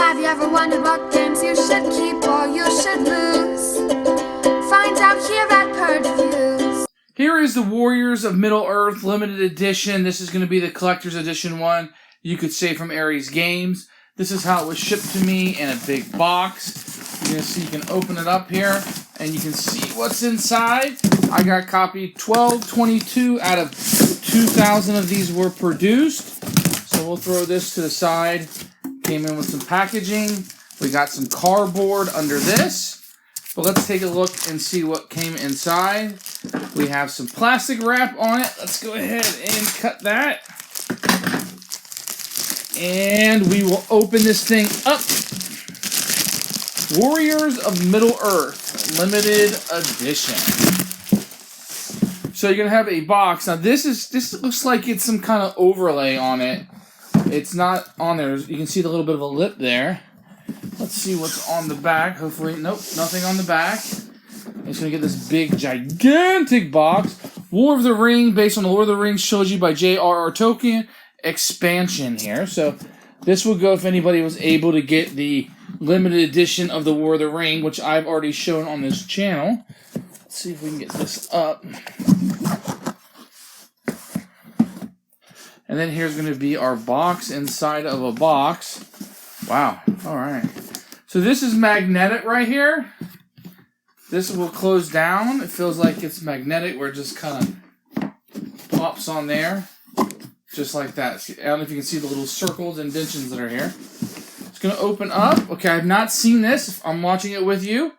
Have you ever wondered what games you should keep or you should lose? Find out here at Purge Reviews. Here is the Warriors of Middle-earth limited edition. This is going to be the collector's edition one, you could say, from Ares Games. This is how it was shipped to me in a big box. You're going to see, you can open it up here and you can see what's inside. I got copy 1222 out of 2,000 of these were produced. So we'll throw this to the side. Came in with some packaging. We got some cardboard under this. But let's take a look and see what came inside. We have some plastic wrap on it. Let's go ahead and cut that. And we will open this thing up. Warriors of Middle-earth Limited Edition. So you're going to have a box. Now this looks like it's some kind of overlay on it. It's not on there. You can see the little bit of a lip there. Let's see what's on the back. Hopefully, nope, nothing on the back. I'm just going to get this big, gigantic box. War of the Ring, based on the Lord of the Rings trilogy by J.R.R. Tolkien. Expansion here. So this will go if anybody was able to get the limited edition of the War of the Ring, which I've already shown on this channel. Let's see if we can get this up. And then here's going to be our box inside of a box. Wow. All right. So this is magnetic right here. This will close down. It feels like it's magnetic where it just kind of pops on there. Just like that. I don't know if you can see the little circles and indentions that are here. It's going to open up. Okay, I've not seen this. I'm watching it with you.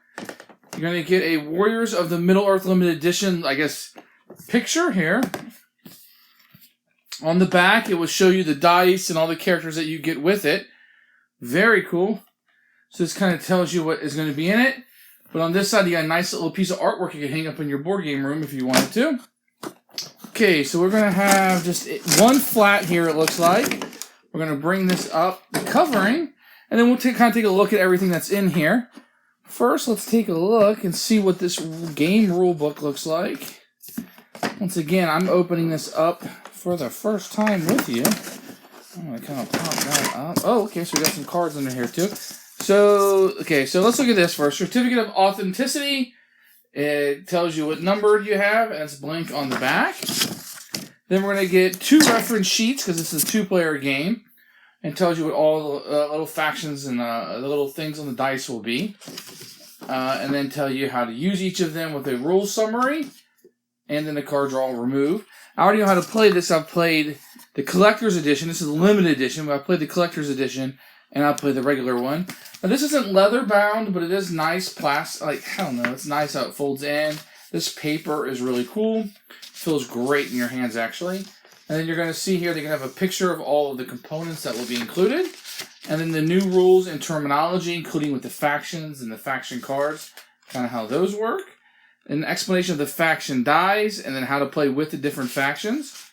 You're going to get a Warriors of the Middle-earth Limited Edition, I guess, picture here. On the back, it will show you the dice and all the characters that you get with it. Very cool. So this kind of tells you what is going to be in it. But on this side, you got a nice little piece of artwork you can hang up in your board game room if you wanted to. Okay, so we're going to have just one flat here, it looks like. We're going to bring this up, the covering, and then we'll kind of take a look at everything that's in here. First, let's take a look and see what this game rule book looks like. Once again, I'm opening this up for the first time with you. I'm going to kind of pop that up. Oh, okay, so we got some cards under here too. So, okay, so let's look at this first. Certificate of Authenticity. It tells you what number you have, and it's blank on the back. Then we're going to get 2 reference sheets, because this is a 2-player game. And it tells you what all the little factions and the little things on the dice will be. And then tell you how to use each of them with a rule summary. And then the cards are all removed. I already know how to play this. I've played the Collector's Edition. This is a limited edition, but I played the Collector's Edition, and I played the regular one. Now, this isn't leather bound, but it is nice plastic. Like, I don't know, it's nice how it folds in. This paper is really cool. Feels great in your hands, actually. And then you're going to see here, they're going to have a picture of all of the components that will be included. And then the new rules and terminology, including with the factions and the faction cards, kind of how those work. An explanation of the faction dies, and then how to play with the different factions.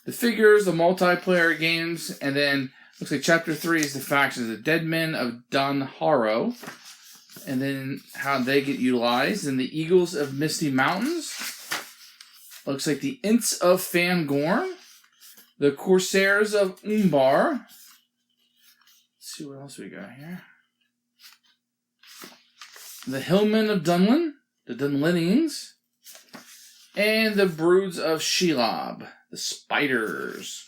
The figures, the multiplayer games, and then looks like Chapter 3 is the factions, the Dead Men of Dunharrow, and then how they get utilized. And the Eagles of Misty Mountains. Looks like the Ints of Fangorn. The Corsairs of Umbar. Let's see what else we got here. The Hillmen of Dunlin. The Dunlinians. And the Broods of Shelob. The Spiders.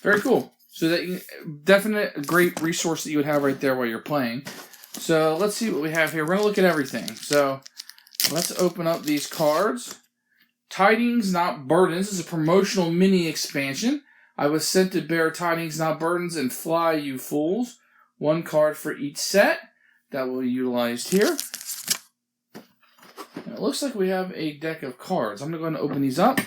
Very cool. So that definite great resource that you would have right there while you're playing. So let's see what we have here. We're going to look at everything. So let's open up these cards. Tidings, Not Burdens. This is a promotional mini expansion. I was sent to bear tidings, not burdens, and fly, you fools. 1 card for each set. That will be utilized here. And it looks like we have a deck of cards. I'm going to open these up.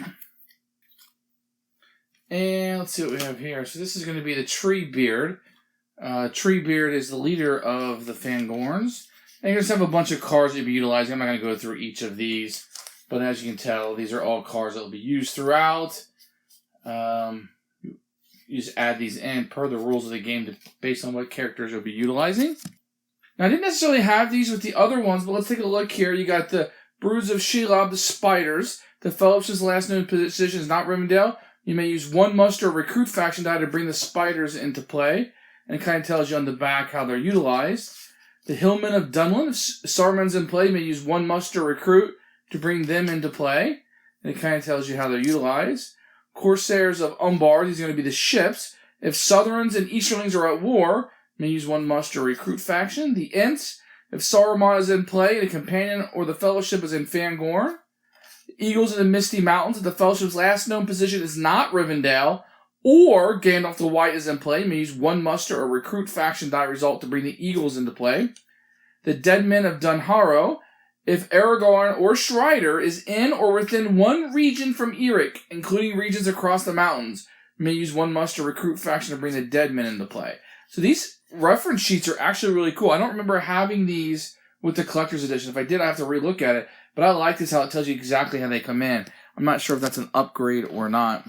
And let's see what we have here. So this is going to be the Treebeard. Treebeard is the leader of the Fangorns. And you're going to have a bunch of cards that you'll be utilizing. I'm not going to go through each of these. But as you can tell, these are all cards that will be used throughout. You just add these in per the rules of the game based on what characters you'll be utilizing. Now, I didn't necessarily have these with the other ones, but let's take a look here. You got the Broods of Shelob, the Spiders. The Fellowship's last known position is not Rivendell. You may use 1 muster or recruit faction die to bring the Spiders into play. and it kind of tells you on the back how they're utilized. The Hillmen of Dunlin, if Saruman's in play, may use 1 muster recruit to bring them into play. And it kind of tells you how they're utilized. Corsairs of Umbar, these are going to be the ships. If Southrons and Easterlings are at war, may use 1 muster recruit faction. The Ents, if Saruman is in play, the Companion or the Fellowship is in Fangorn. The Eagles of the Misty Mountains, if the Fellowship's last known position is not Rivendell, or Gandalf the White is in play, may use 1 muster or recruit faction die result to bring the Eagles into play. The Dead Men of Dunharrow, if Aragorn or Strider is in or within 1 region from Eric, including regions across the mountains, may use 1 muster recruit faction to bring the Dead Men into play. So these reference sheets are actually really cool. I don't remember having these with the collector's edition. If I did, I have to relook at it. But I like this, how it tells you exactly how they come in. I'm not sure if that's an upgrade or not.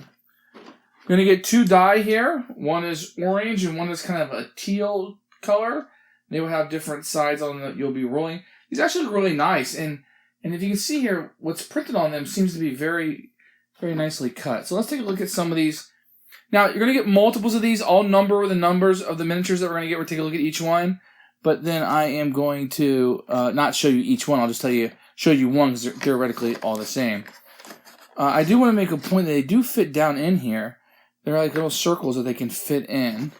I'm going to get 2 die here. One is orange and one is kind of a teal color. They will have different sides on them that you'll be rolling. These actually look really nice. And if you can see here, what's printed on them seems to be very, very nicely cut. So let's take a look at some of these. Now, you're going to get multiples of these. I'll number the numbers of the miniatures that we're going to get. We'll take a look at each one. But then I am going to not show you each one. I'll just show you one because they're theoretically all the same. I do want to make a point that they do fit down in here. They're like little circles that they can fit in.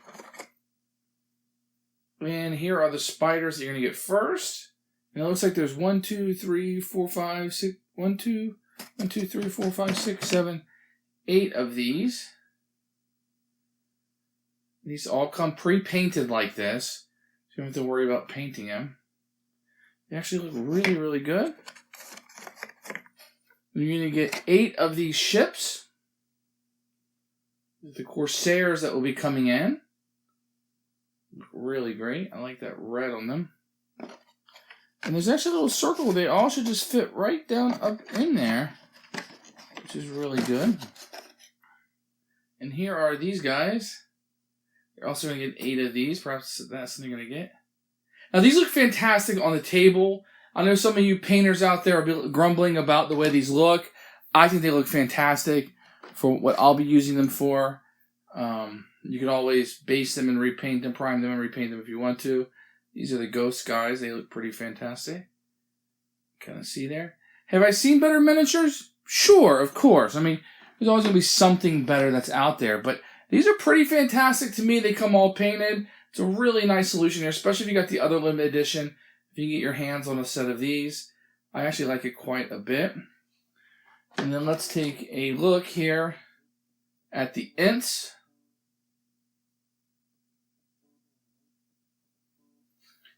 And here are the spiders that you're going to get first. And it looks like there's 1, 2, 3, 4, 5, 6, 1, 2, 1, 2, 3, 4, 5, 6, 7, 8 of these. These all come pre-painted like this. So you don't have to worry about painting them. They actually look really, really good. You're going to get 8 of these ships. The Corsairs that will be coming in. Look really great. I like that red on them. And there's actually a little circle. They all should just fit right down up in there, which is really good. And here are these guys. You're also going to get 8 of these. Perhaps that's something you're going to get. Now, these look fantastic on the table. I know some of you painters out there are grumbling about the way these look. I think they look fantastic for what I'll be using them for. You can always base them and repaint them, prime them and repaint them if you want to. These are the ghost guys. They look pretty fantastic. Kind of see there. Have I seen better miniatures? Sure, of course. I mean, there's always going to be something better that's out there. But these are pretty fantastic to me. They come all painted. It's a really nice solution here, especially if you got the other limited edition. If you can get your hands on a set of these, I actually like it quite a bit. And then let's take a look here at the Ents.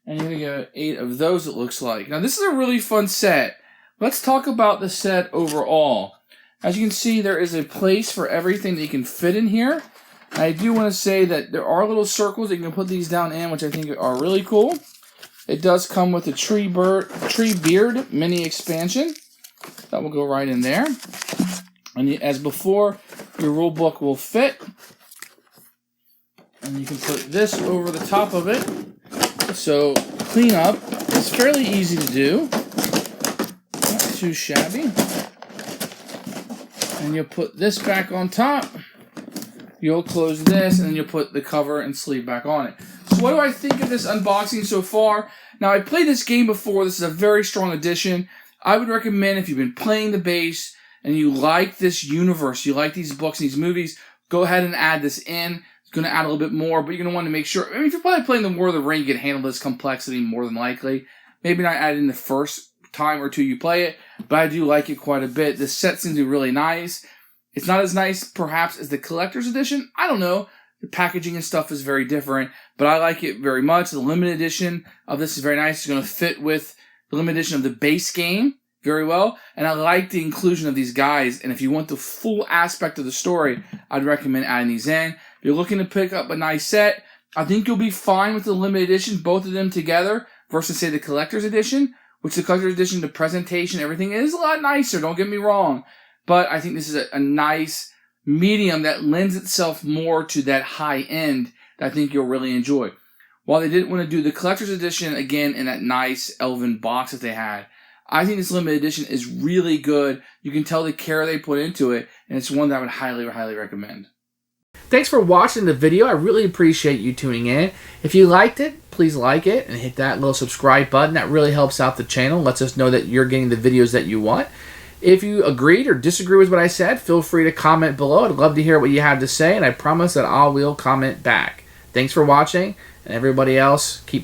And you're going to get 8 of those, it looks like. Now, this is a really fun set. Let's talk about the set overall. As you can see, there is a place for everything that you can fit in here. I do want to say that there are little circles that you can put these down in, which I think are really cool. It does come with a Tree Beard mini expansion. That will go right in there. And as before, your rule book will fit. And you can put this over the top of it. So cleanup is fairly easy to do. Not too shabby. And you'll put this back on top. You'll close this, and then you'll put the cover and sleeve back on it. So what do I think of this unboxing so far? Now, I played this game before. This is a very strong edition. I would recommend, if you've been playing the base and you like this universe, you like these books and these movies, go ahead and add this in. It's going to add a little bit more, but you're going to want to make sure. I mean, if you're probably playing the War of the Ring, you can handle this complexity more than likely. Maybe not add it in the first time or two you play it, but I do like it quite a bit. The set seems to be really nice. It's not as nice, perhaps, as the collector's edition. I don't know. The packaging and stuff is very different, but I like it very much. The limited edition of this is very nice. It's going to fit with the limited edition of the base game very well, and I like the inclusion of these guys, and if you want the full aspect of the story, I'd recommend adding these in. If you're looking to pick up a nice set, I think you'll be fine with the limited edition, both of them together, versus, say, the collector's edition, which the collector's edition, the presentation, everything is a lot nicer, don't get me wrong. But I think this is a nice medium that lends itself more to that high end that I think you'll really enjoy. While they didn't want to do the collector's edition, again, in that nice elven box that they had, I think this limited edition is really good. You can tell the care they put into it, and it's one that I would highly, highly recommend. Thanks for watching the video. I really appreciate you tuning in. If you liked it, please like it and hit that little subscribe button. That really helps out the channel, lets us know that you're getting the videos that you want. If you agreed or disagree with what I said, feel free to comment below. I'd love to hear what you have to say, and I promise that I will comment back. Thanks for watching, and everybody else, keep playing.